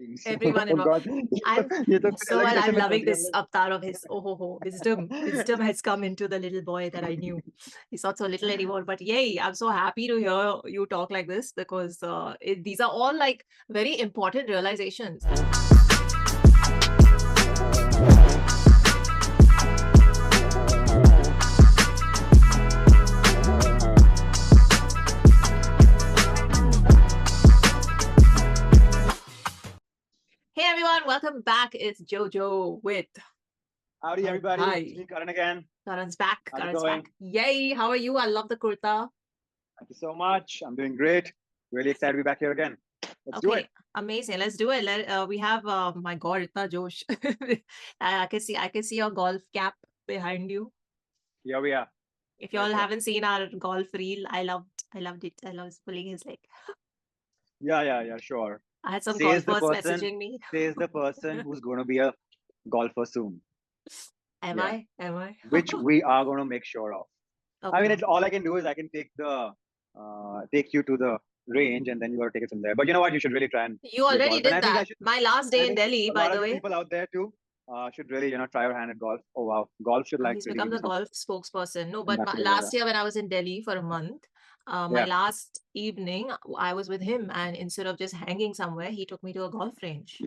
teams. Everyone Oh involved. God, I'm ये तो कुछ so अलग ही I'm session में loving चल गया this हम लोग. avatar of his. Oh, ho, ho. Wisdom has come into the little boy that I knew. He's not so little anymore, but yay! I'm so happy to hear you talk like this because these are all like very important realizations. Hey everyone, welcome back. It's Jojo with Howdy everybody, Hi. it's me Karan again. Karan's back. How's it Karan's going? back. Yay! How are you? I love the kurta. Thank you so much. I'm doing great. Really excited to be back here again. Let's do it. Amazing. Let's do it. We have my God, itna Josh. I can see your golf cap behind you. Here we are. If you all haven't seen our golf reel, I loved it. I loved pulling his leg. Yeah, sure. I had some Says the golfers person- messaging me. Says the person who's going to be a golfer soon, Am Yeah. I? which we are going to make sure of. Okay. I mean, all I can do is I can take you to the range and then you got to take it from there. But you know what? You should really try and You already golf. And I did think I that. should- My last day in Delhi, a by lot the of way. people out there too should really, try your hand at golf. Oh wow, golf should like He's really become give the you golf spokesperson. No, but Definitely, last year when I was in Delhi for a month, my Yeah. last evening, I was with him, and instead of just hanging somewhere, he took me to a golf range.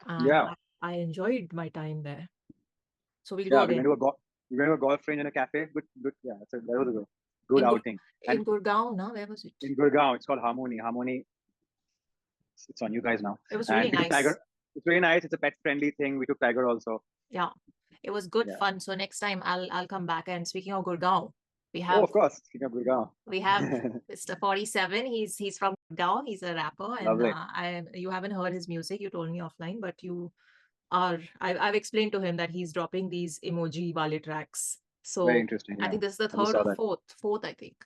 And Yeah. I enjoyed my time there. So we'll Yeah, go we again. went to a golf range and a cafe. Good. Yeah, so that was a good In Gur- outing. In And Gurgaon, no? Where was it? in Gurgaon, it's called Harmony. It's on you guys now. It was And really we took nice. Tiger. It's really nice. It's a pet-friendly thing. We took Tiger also. Yeah, it was good Yeah. fun. So next time I'll come back. And speaking of Gurgaon, we Oh, have of course. Speaking of Gurgaon. we have Mr. Fotty Seven. He's from Gurgaon. He's a rapper, and Lovely. you haven't heard his music. You told me offline, but I've explained to him that he's dropping these emoji wale tracks. So Very interesting. I Yeah. think this is the I just third saw or that. fourth, I think.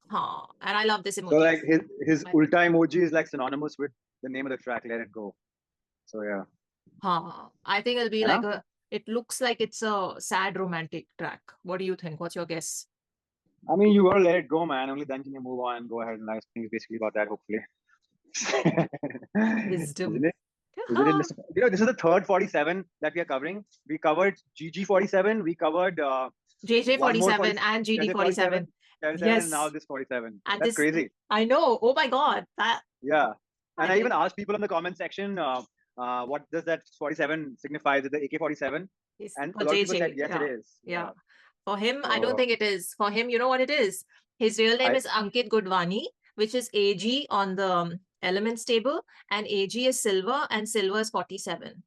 And I love this emoji. So like his My- ulta emoji is like synonymous with the name of the track. Let it go. So yeah. I think it'll be Yeah? like it looks like it's a sad romantic track. What do you think? What's your guess? I mean, you gotta let it go, man. Only then can you move on and go ahead and nice things basically about that. Hopefully. Wisdom. Isn't it? This is the third 47 that we are covering. We covered GG47. We covered one more JJ47 and GD47. JJ47, Yes. and now this 47. And That's this- crazy. I know. Oh my God. Yeah. And I even think asked people in the comment section, what does that 47 signify? Is it the AK-47? it's And for a lot of people JJ. said, yes, yeah. it is. Yeah. For him, I don't So- think it is. For him, you know what it is? His real name I- is Ankit Gudwani, which is AG on the elements table, and AG is silver, and silver is 47.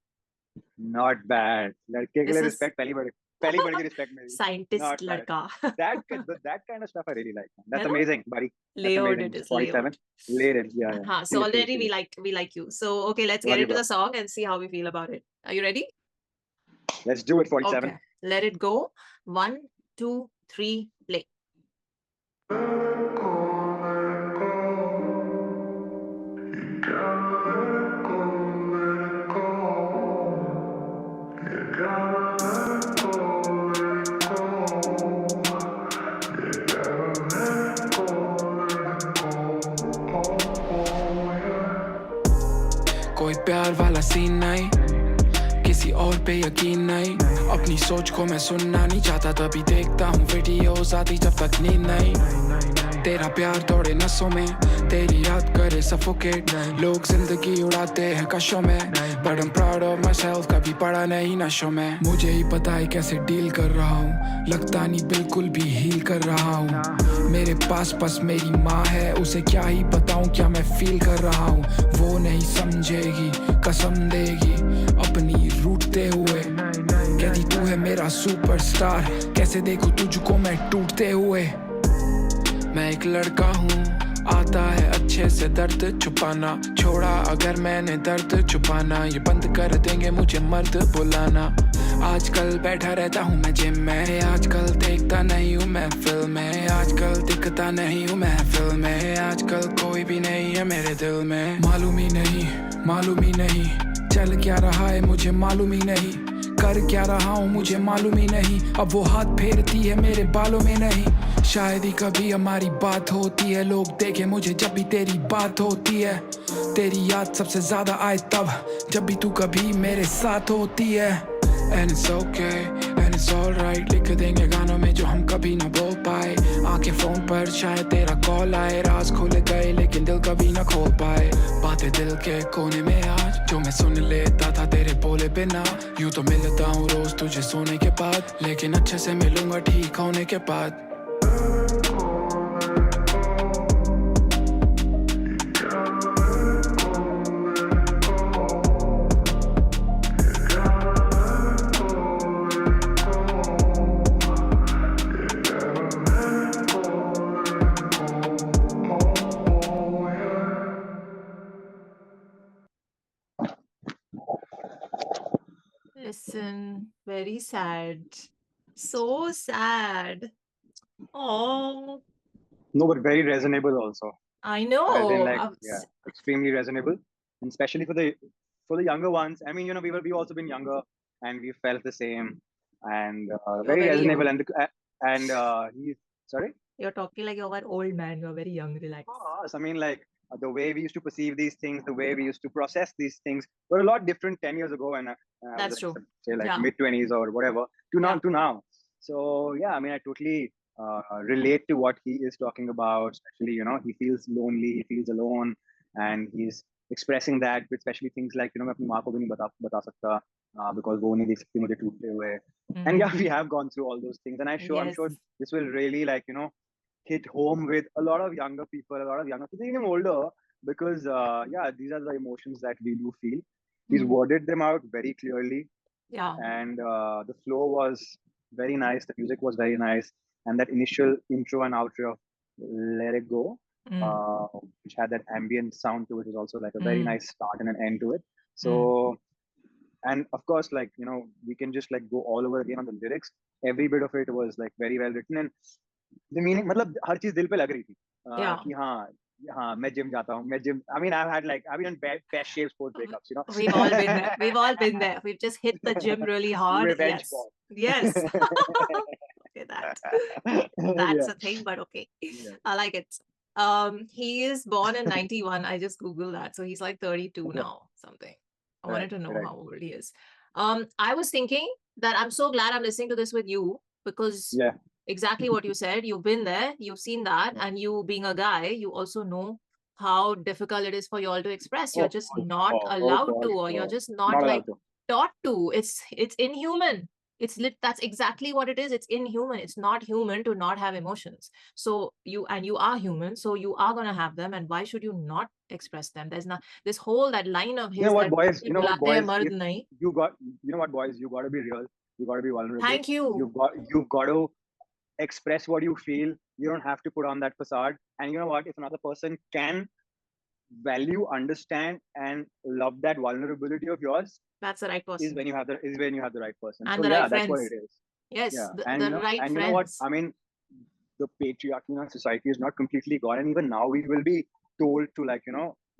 Not bad. Ladke ke This liye is- respect. पहली बार की respect मेरी. Scientist Not bad. ladka. That kind of stuff I really like. Man. That's You know? amazing, buddy. That's Layered amazing. it is. 47. Layered it. Yeah. So Seriously, already we seriously. like you. So okay, let's Love get you, into bro. the song and see how we feel about it. Are you ready? Let's do it, 47. Okay. Let it go. 1, 2, 3, play. कोई प्यार वाला scene नहीं, किसी और पे यकीन नहीं, अपनी सोच को मैं सुनना नहीं चाहता, तभी देखता हूँ वीडियोस आती जब तक नींद नहीं। तेरा प्यार दौड़े नसों में, तेरी याद करे सफोकेट, लोग जिंदगी उड़ाते हैं कशों में, but I'm proud of myself, कभी पड़ा नहीं नशों में। मुझे ही पता है कैसे डील कर रहा हूँ, लगता नहीं बिल्कुल भी हील कर रहा हूँ। मेरे पास बस मेरी माँ है, उसे क्या ही बताऊँ क्या मैं फील कर रहा हूँ। वो नहीं समझेगी, कसम देगी अपनी रूठते हुए, कहती तू है मेरा सुपरस्टार, कैसे देखूं तुझको मैं टूटते हुए। मैं एक लड़का हूँ, आता है अच्छे से दर्द छुपाना, छोड़ा अगर मैंने दर्द छुपाना, ये बंद कर देंगे मुझे मर्द बुलाना। आजकल बैठा रहता हूँ मैं जिम में, आजकल देखता नहीं हूँ मैं फिल्म में, आजकल दिखता नहीं हूँ मैं फिल्म में, आजकल कोई भी नहीं है मेरे दिल में। मालूम ही नहीं चल क्या रहा है मुझे मालूम ही नहीं, कर क्या रहा हूँ मुझे मालूम ही नहीं, अब वो हाथ फेरती है मेरे बालों में नहीं। शायद ही कभी हमारी बात होती है, लोग देखे मुझे जब भी तेरी बात होती है, तेरी याद सबसे ज्यादा आए तब जब भी तू कभी मेरे साथ होती है And it's okay, and it's alright. लिख देंगे गानों में जो हम कभी ना बोल पाए आंखें फोन पर शायद तेरा कॉल आए राज खुल गए लेकिन दिल कभी ना खोल पाए बातें दिल के कोने में आज जो मैं सुन लेता था तेरे बोले बिना यूं तो मिलता हूँ रोज तुझे सोने के बाद लेकिन अच्छे से मिलूंगा ठीक होने के बाद Listen, very sad. So sad. Oh, No, but very resonable also. I As in, know. like, yeah, extremely resonable, and especially for the younger ones. I mean, we've also been younger, and we felt the same, and very very resonable. young. And he's sorry. You're talking like you're an old man. You're very young. Relax. I mean, like the way we used to perceive these things, the way we used to process these things were a lot different 10 years ago, and That's true. Say like Yeah. mid-20s or whatever to now. So yeah, I mean, I totally relate to what he is talking about. Especially, he feels lonely, he feels alone, and he's expressing that with especially things like मैं अपनी माँ को भी नहीं बता सकता because वो नहीं देख सकती मुझे टूटते हुए. And yeah, we have gone through all those things, and I'm sure this will really hit home with a lot of younger people, even older, because these are the emotions that we do feel. He's worded them out very clearly. Yeah. And the flow was very nice. The music was very nice. And that initial intro and outro of Let It Go, which had that ambient sound to it, was also like a very nice start and an end to it. So, and of course, we can just go all over again on the lyrics. Every bit of it was very well written, and the meaning, मतलब हर चीज दिल पे लग रही थी कि हाँ मैं जिम जाता हूँ I mean I've been in best shape sports breakups, We've all been there. We've just hit the gym really hard. Revenge yes okay, that's a thing, but okay. I like it. He is born in 91. I just googled that, so he's like 32 now something. I wanted to know how old he is. I was thinking that I'm so glad I'm listening to this with you, because exactly what you said, you've been there, you've seen that, and you being a guy, you also know how difficult it is for you all to express. You're just not allowed to, or you're just not taught to. It's inhuman. That's exactly what it is. It's inhuman. It's not human to not have emotions. So you are human, so you are gonna have them, and why should you not express them? There's not this whole that line of his. You know what, boys? You know what, boys? You got to be real. You got to be vulnerable. Thank you. You've got to express what you feel. You don't have to put on that facade. And you know what? If another person can value, understand, and love that vulnerability of yours, that's the right person. Is when you have the right person. And so right that's what it is. Yes, yeah. the right friends. You know what? I mean, the patriarchy in our society is not completely gone, and even now we will be told to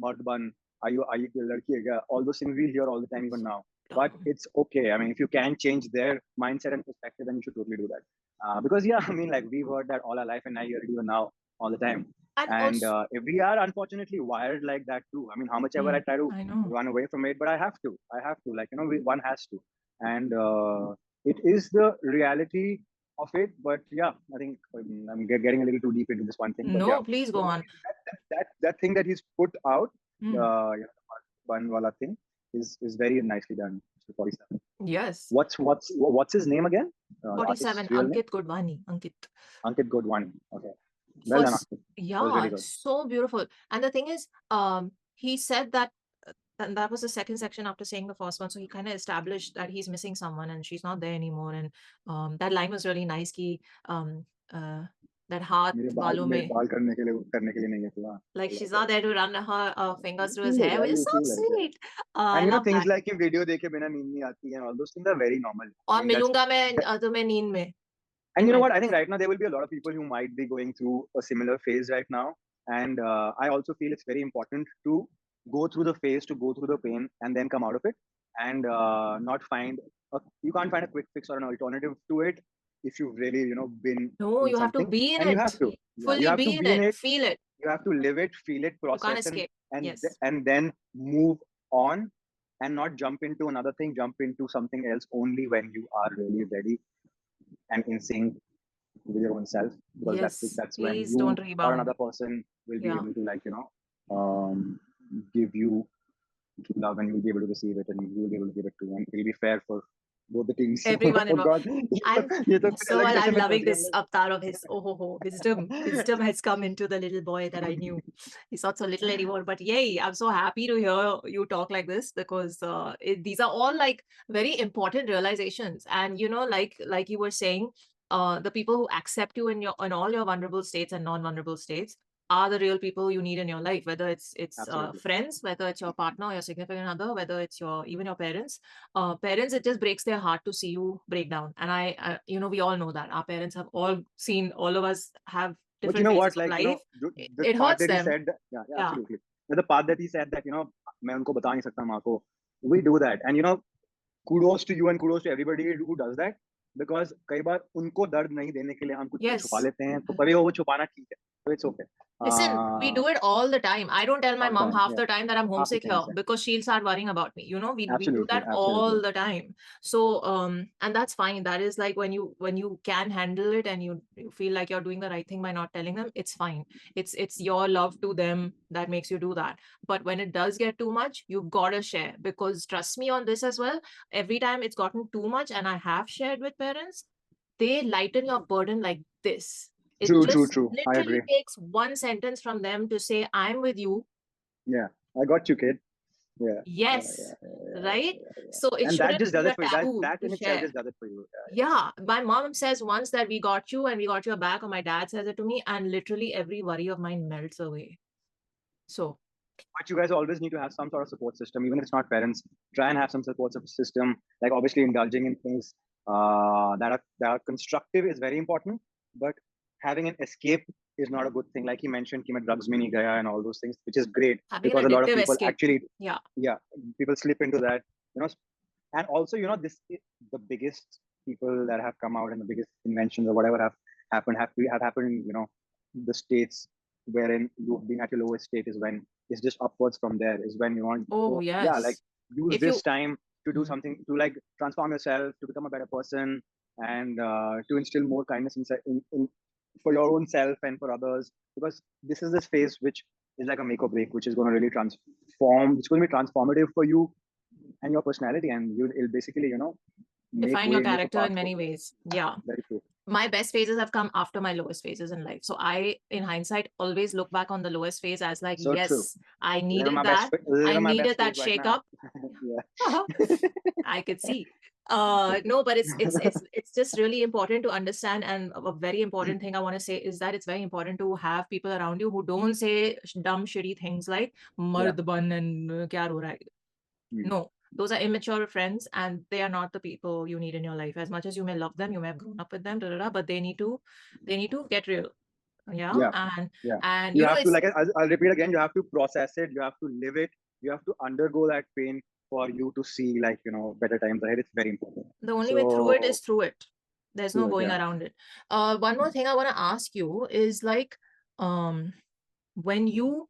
Mardban, are you ladki hai? All those things we hear all the time even now. But it's okay. I mean, if you can change their mindset and perspective, then you should totally do that. Because I mean, we've heard that all our life, and I hear it even now all the time. And we are unfortunately wired like that too. I mean, how much ever I try to run away from it, but I have to. One has to. And it is the reality of it. But yeah, I think I'm getting a little too deep into this one thing. No, but please go on. That thing that he's put out, the one wala thing, is very nicely done. 47. Yes. What's his name again? 47. Ankit Godwani. Ankit Godwani. Okay. Well done. Yeah, really so beautiful. And the thing is, he said that, and that was the second section after saying the first one. So he kind of established that he's missing someone and she's not there anymore. And that line was really nice. That heart like she's not there to run her fingers through his hair, which is so sweet. And things like video dekhe bina neend nahi aati, and all those things are very normal. Aur milunga main tumhe neend mein. And you know what? I think right now there will be a lot of people who might be going through a similar phase right now. And I also feel it's very important to go through the phase, to go through the pain, and then come out of it, and not find you can't find a quick fix or an alternative to it. If you've really, been no, you have to be in and it. You have to fully be in it, feel it. You have to live it, feel it, process it, and Yes. and then move on and not jump into another thing, jump into something else only when you are really ready and in sync with your own self, because Yes. that's when Please you don't or rebound. another person will be Yeah. able to give you true love, and you'll be able to receive it, and you'll be able to give it to, and it'll be fair for both the teams. Everyone Oh involved. God, And ये तो first of अलग all, I'm session में चल loving रही है this हम avatar of his. Oh, ho, ho. Wisdom. Wisdom has come into the little boy that I knew. He's not so little anymore. But yay, I'm so happy to hear you talk like this, because these are all like very important realizations. And like you were saying, the people who accept you in all your vulnerable states and non-vulnerable states are the real people you need in your life, whether it's Absolutely. friends, whether it's your partner, your significant other, whether it's even your parents. Parents, it just breaks their heart to see you break down. And I we all know that our parents have all seen, all of us have But you different know phases what, of like, life. the It part hurts that he them. said that, yeah, Yeah. absolutely. The part that he said that, मैं उनको बता नहीं सकता माँ को, we do that. And, kudos to you and kudos to everybody who does that, because कई बार उनको दर्द नहीं देने के लिए हम कुछ Yes. छुपा लेते हैं, तो कभी वो छुपाना ठीक है, so it's okay. Listen, we do it all the time. I don't tell my all the mom time, half yeah. the time that I'm Half the homesick here, things, yeah. because she'll start worrying about me. We do Absolutely, that all absolutely. the time. So and that's fine. That is like when you can handle it, and you feel like you're doing the right thing by not telling them, it's fine. It's your love to them that makes you do that. But when it does get too much, you've got to share, because trust me on this as well, every time it's gotten too much and I have shared with parents, they lighten your burden like this. It True, just true. I literally agree. takes one sentence from them to say, I'm with you. Yeah, I got you, kid. Yeah. Yes. Right? So it And that shouldn't just does be it a for you. That taboo that to in itself share. just does it for you. Yeah. My mom says once that we got you and we got your back, or my dad says it to me, and literally every worry of mine melts away. So But you guys always need to have some sort of support system, even if it's not parents. Try and have some support system. Like, obviously, indulging in things that are constructive is very important. But having an escape is not a good thing. Like he mentioned, कि मैं drugs में नहीं गया and all those things, which is great, having because an a lot of addictive people escape. actually, Yeah. people slip into that. And also, this the biggest people that have come out and the biggest inventions or whatever have happened. The states wherein you've been at your lowest state is when it's just upwards from there. Is when you want. Oh, Yeah, like yes. use If this you- time to do something, to like transform yourself, to become a better person, and to instill more kindness in for your own self and for others, because this is this phase which is like a make or break, which is going to really transform. It's going to be transformative for you and your personality, and it'll basically define your make a character path in many forward. ways. Yeah. Very true. My best phases have come after my lowest phases in life. So I, in hindsight, always look back on the lowest phase as like, So yes, true. I Living needed my that. I my needed best that phase right shake now. up. Yeah. I could see. No, but it's just really important to understand. And a very important thing I want to say is that it's very important to have people around you who don't say dumb, shitty things like "mard ban" and "kya ho raha hai?" No, those are immature friends, and they are not the people you need in your life. As much as you may love them, you may have grown up with them, but they need to get real. Yeah. And You have to, it's like, I'll repeat again, you have to process it, you have to live it, you have to undergo that pain for you to see, like, better times ahead. It's very important. the only way through it is So, through it. There's no through it, going yeah. around it. One more thing I want to ask you is like, when you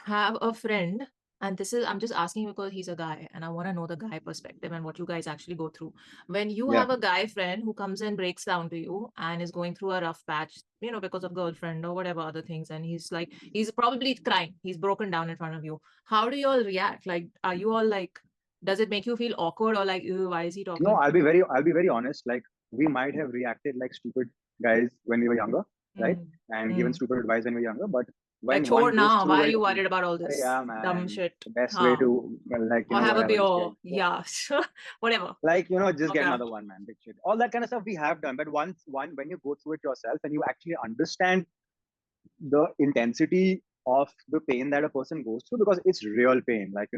have a friend, and I'm just asking because he's a guy and I want to know the guy perspective and what you guys actually go through. When you Yeah. have a guy friend who comes and breaks down to you and is going through a rough patch, because of girlfriend or whatever other things, and he's probably crying, he's broken down in front of you. How do you all react? Like, are you all like, does it make you feel awkward, or like, ew, why is he talking? No, I'll be very honest. Like, we might have reacted like stupid guys when we were younger, right? And given stupid advice when we were younger, but when Like, one goes now, through why are it, you worried about all this yeah, man, dumb shit? the best way to, well, like, Or have a whatever, beer. just Yeah, whatever. like, just get Okay. another one, man, big shit. All that kind of stuff we have done. But when you go through it yourself and you actually understand the intensity of the pain that a person goes through, because it's real pain, like,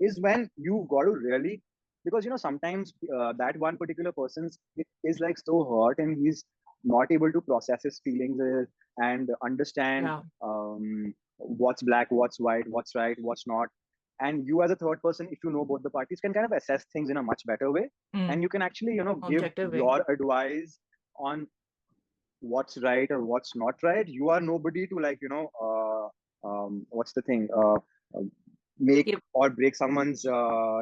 is when you got to really, because, sometimes that one particular person's is like so hurt, and he's not able to process his feelings and understand what's black, what's white, what's right, what's not. And you, as a third person, if you know both the parties, can kind of assess things in a much better way. And you can actually, give Objective way. your advice on what's right or what's not right. You are nobody to, like, what's the thing? Make Yep. or break someone's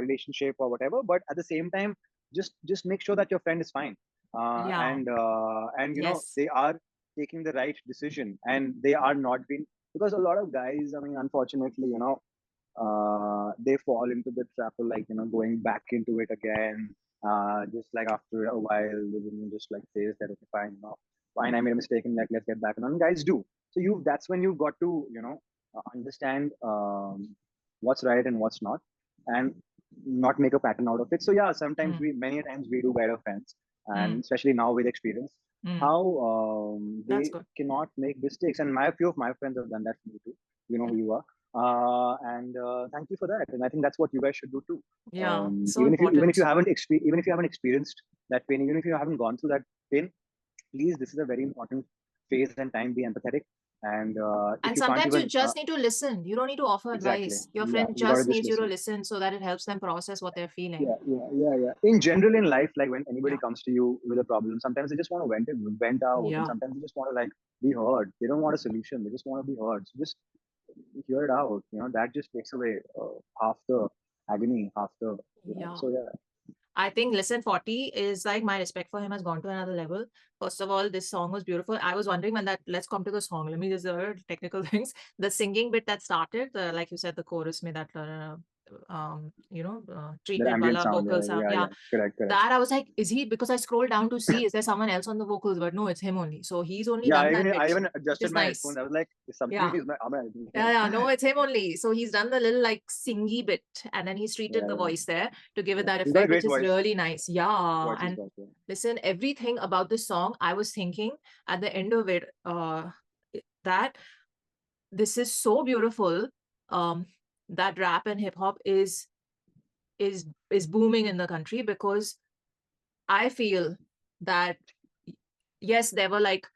relationship or whatever. But at the same time, just make sure that your friend is fine, Yeah. and Yes. they are taking the right decision, and they are not being, because a lot of guys, I mean, unfortunately, they fall into the trap of, like, going back into it again, just like after a while, the woman just like says that, okay, fine, fine, I made a mistake, and like, let's get back. And guys do. So that's when you've got to, understand what's right and what's not, and not make a pattern out of it. So yeah, sometimes Mm. many times we do better friends, and Mm. especially now with experience, Mm. how That's they good. cannot make mistakes. And few of my friends have done that for me too. You know who you are. And thank you for that. And I think that's what you guys should do too. Yeah. So Even if important. you haven't even if you haven't experienced that pain, even if you haven't gone through that pain, please, this is a very important phase and time. Be empathetic, and if And you can't sometimes you even just need to listen. You don't need to offer exactly, advice. Your yeah, friend you gotta just just needs you to listen. listen so that it helps them process what they're feeling. Yeah. In general, in life, like when anybody Yeah. comes to you with a problem, sometimes they just want to vent out, and Yeah. sometimes they just want to like be heard. They don't want a solution; they just want to be heard. So just hear it out. That just takes away half the agony, half the. Yeah. So yeah, I think Listen 40 is like, my respect for him has gone to another level. First of all, this song was beautiful. I was wondering when that, let's come to the song. Let me just technical things. The singing bit that started, like you said, the chorus made that, that treatment ambient wala sound. vocal sound. Yeah. Correct. That I was like, is he, because I scrolled down to see, is there someone else on the vocals? But no, it's him only. So he's only Yeah, done that I bit, even which adjusted is my nice. headphones. I was like, is something Yeah. is my am I hearing? Yeah, no, it's him only. So he's done the little like singy bit, and then he's treated the Yeah. voice there to give it that He's got a effect, which great is voice. really nice. Yeah. Voice is And got, yeah. listen, everything about this song, I was thinking at the end of it, that this is so beautiful. That rap and hip hop is booming in the country, because I feel that yes, there were like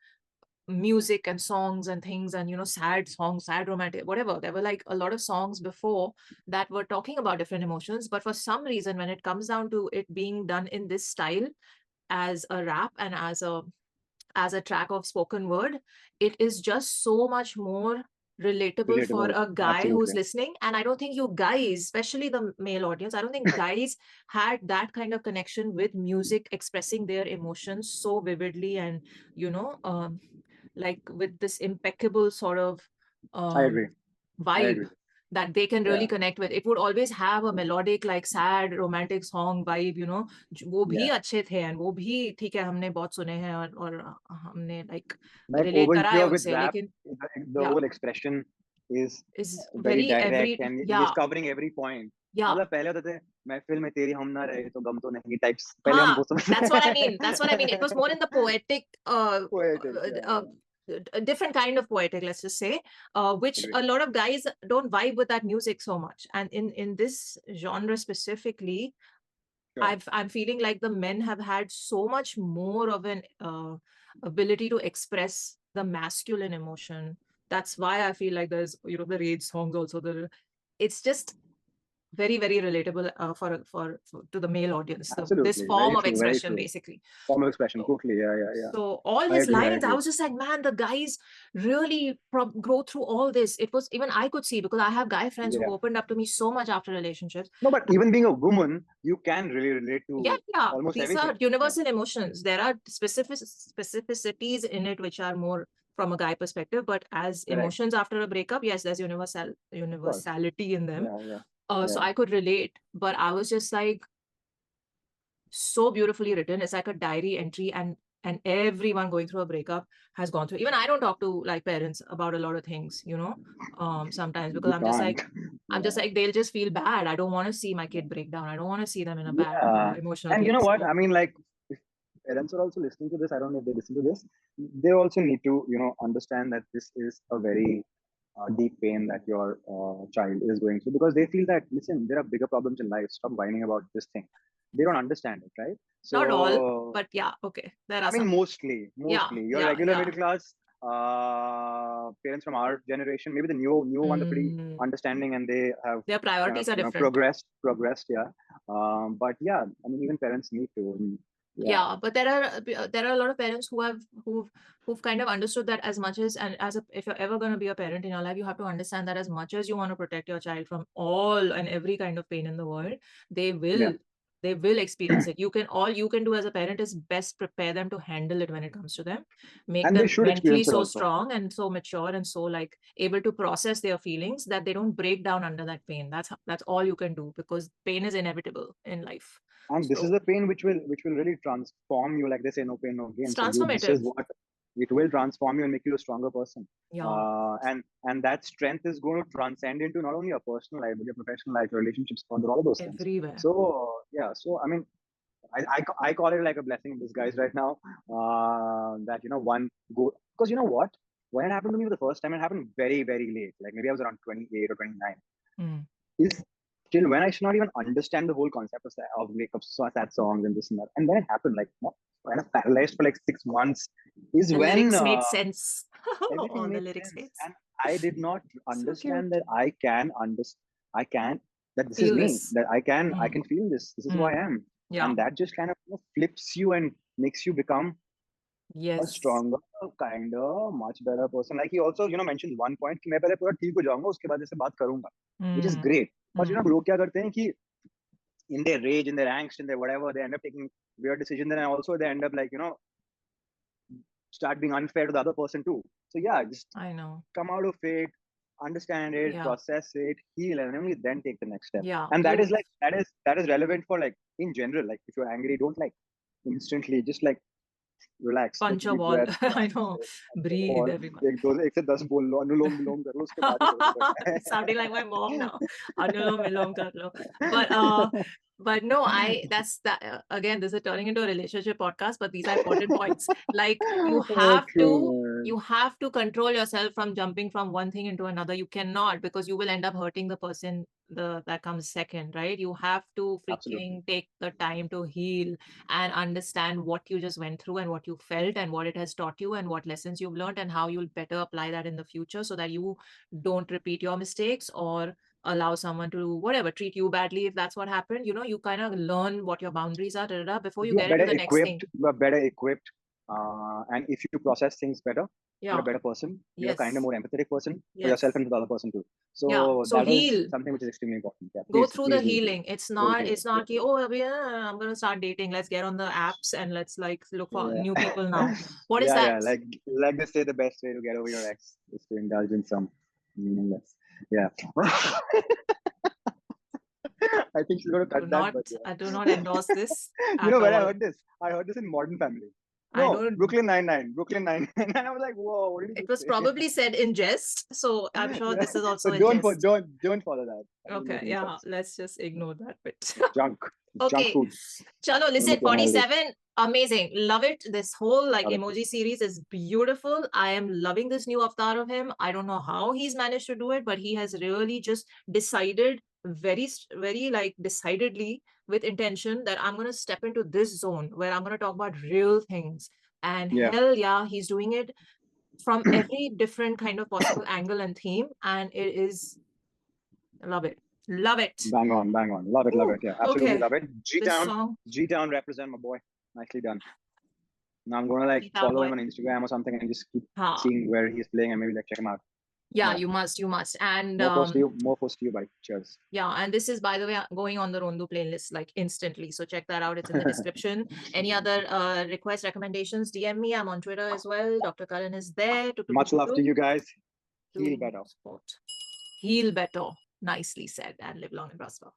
music and songs and things, and sad songs, sad romantic, whatever, there were like a lot of songs before that were talking about different emotions, but for some reason when it comes down to it being done in this style as a rap and as a track of spoken word, it is just so much more relatable for Relatable. a guy who's Absolutely. listening. And I don't think you guys, especially the male audience, I don't think guys had that kind of connection with music expressing their emotions so vividly, and like with this impeccable sort of I agree. vibe that they can really Yeah. connect with. It would always have a melodic, like sad romantic song vibe, वो भी अच्छे थे, and वो भी ठीक है, हमने बहुत सुने हैं, और हमने like Like relate over करा है here with उनसे, rap, लेकिन the yeah, whole expression is is very very direct, every, and yeah, is covering every point. yeah. मतलब पहले होते थे महफिल में तेरी हम ना रहे तो गम तो नहीं types. पहले हम Huh, वो समझते that's what I थे. mean. That's what I mean. It was more in the poetic, Poetic, yeah. a different kind of poetic, let's just say, which Agree. a lot of guys don't vibe with that music so much. And in this genre specifically, Sure. I'm feeling like the men have had so much more of an ability to express the masculine emotion. That's why I feel like there's the rage songs also. It's just very, very relatable for to the male audience. This Absolutely. form Very of true. Very expression, true. basically. Form of expression. So, Totally. Yeah. so all I his agree. lines, I was just like, man, the guys really grow through all this. It was, even I could see, because I have guy friends who Yeah. opened up to me so much after relationships. No, but even being a woman, you can really relate Yeah, to yeah. almost These everything. are universal emotions. There are specificities in it which are more from a guy perspective, but as Correct. emotions after a breakup, yes, there's Of course. universality in them. Yeah. So I could relate, but I was just like, so beautifully written. It's like a diary entry, and everyone going through a breakup has gone through. Even I don't talk to like parents about a lot of things, sometimes, because You I'm just like, can't. they'll just feel bad. I don't want to see my kid break down. I don't want to see them in a bad Yeah. emotional And you know place. what? I mean, like, if parents are also listening to this, I don't know if they listen to this, they also need to, understand that this is a very deep pain that your child is going through, because they feel that, listen, there are bigger problems in life. Stop whining about this thing. They don't understand it, right? Not all, So, but yeah, okay. There I are mean, some. mostly, Yeah, your yeah, regular yeah. middle class parents from our generation, maybe the new ones are pretty understanding, and they have Their kind of priorities are different. progressed, yeah. But yeah, I mean, even parents need to. Yeah, but there are a lot of parents who've kind of understood that as much as, and if you're ever going to be a parent in your life, you have to understand that as much as you want to protect your child from all and every kind of pain in the world, they will experience it. All you can do as a parent is best prepare them to handle it when it comes to them, make And they them should mentally experience it so also. strong and so mature and so like able to process their feelings that they don't break down under that pain. That's all you can do, because pain is inevitable in life. And this is So the pain which will really transform you, like they say, no pain, no gain. it's So this transformative. is what it will transform you and make you a stronger person. Yeah. And that strength is going to transcend into not only your personal life, but your professional life, your relationships, all of those things. Everywhere. So yeah, so I mean, I call it like a blessing in disguise right now. That one go, because you know what, when it happened to me for the first time, it happened very very late. Like maybe I was around 28 or 29. Is till when I should not even understand the whole concept of sad songs and this and that. And then it happened, like when I was paralyzed for like 6 months, is The when lyrics made sense. everything All the made lyrics sense. made And I did not understand cute. that I can that this Feel is me, this. that I can feel this. This is who I am. Yeah. And that just kind of flips you and makes you become a Yes. stronger, kinder, much better person. Like he also, mentions one point कि मैं पहले पूरा ठीक हो जाऊंगा, उसके बाद ऐसे बात करूंगा, which is great. But लोग क्या करते हैं कि in their rage, in their angst, in their whatever, they end up taking weird decisions, and also they end up like start being unfair to the other person too. So yeah, just I know. come out of it, understand it, process it, heal, and only then take the next step. Yeah. And that is relevant for like in general. Like if you're angry, don't like instantly, just like relax, punch a wall. I know. Breathe, everyone. एक 10 बोल लो, अनुलोम विलोम कर लो, उसके बाद ही बोल सकते हैं. Sounding like my mom now. Anulom vilom kar lo. But no, that's that again, this is turning into a relationship podcast, but these are important points. Like you have to control yourself from jumping from one thing into another. You cannot, because you will end up hurting the person that comes second, right? You have to freaking take the time to heal and understand what you just went through and what you felt and what it has taught you and what lessons you've learned and how you'll better apply that in the future so that you don't repeat your mistakes or allow someone to treat you badly if that's what happened. You kind of learn what your boundaries are before you get into the next thing. You are better equipped, and if you process things better, you're a better person. You're a kind of more empathetic person for yourself and for the other person too. So that heal. is something which is extremely important. Yeah, go through the healing. It's not I'm going to start dating. Let's get on the apps and let's like look for new people now. What is that? Yeah, like they say, the best way to get over your ex is to indulge in some meaningless. Yeah. I think she's going to cut that. I do not endorse this. You know where I heard this? I heard this in Modern Family. No, Brooklyn Nine-Nine. And I was like, whoa, what did you It was probably said in jest, so I'm sure this is also in jest. Don't follow that. Okay, yeah, let's just ignore that bit. Junk. Okay. Junk food. Chalo, listen, Fotty Seven, amazing. Love it. This whole emoji series is beautiful. I am loving this new avatar of him. I don't know how he's managed to do it, but he has really just decided very, very decidedly with intention that I'm going to step into this zone where I'm going to talk about real things. And hell yeah, he's doing it from every different kind of possible angle and theme. And it is, love it. Love it. Bang on. Love it. Yeah, absolutely love it. G-Town represent my boy. Nicely done. Now I'm going to follow him on Instagram or something and just keep seeing where he's playing and maybe check him out. Yeah, you must. And more post to you, bye. Cheers. Yeah, and this is, by the way, going on the Rondu playlist instantly. So check that out. It's in the description. Any other requests, recommendations, DM me. I'm on Twitter as well. Dr. Karan is there. Much love to you guys. Heal better. Heal better. Nicely said, and live long and prosper.